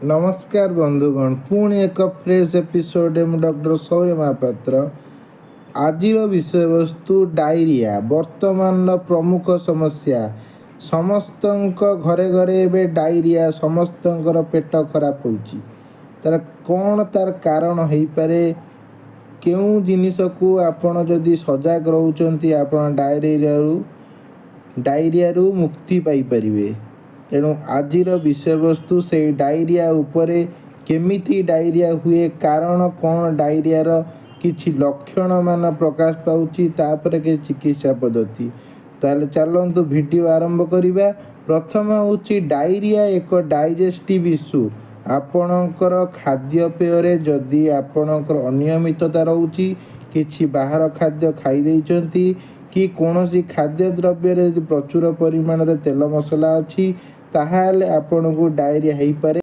नमस्कार बंधुगण पुणी एक फ्रेश एपिसोड डॉक्टर सौर्य महापात्र। आज विषय वस्तु डायरिया वर्तमान प्रमुख समस्या। समस्त घरे घरे एवं डायरिया समस्त पेट खराब होची। तार कौन तार कारण हो पारे क्यों जिनिस को आपण जदि सजग रोचंती आपण डायरिया मुक्ति पाई परिवे। तेणु आज विषय वस्तु से डायरिया उपरे केमिति डायरिया हुए कारण कौन डायरिया किछि लक्षण मान प्रकाश पाउची तापर के चिकित्सा पद्धति। ताले चलंतु वीडियो आरंभ करिबा। प्रथम होची डायरिया एक डाइजेस्टिव इश्यू। आपणकर खाद्यपेय जदि आपणकर अनियमितता रहउची किछि बाहर खाद्य खाई देइचंती कि कौनसी खाद्य द्रव्य प्रचुर परिमाण तेल मसला अच्छी ताहाले आपन को डायरिया हो पारे।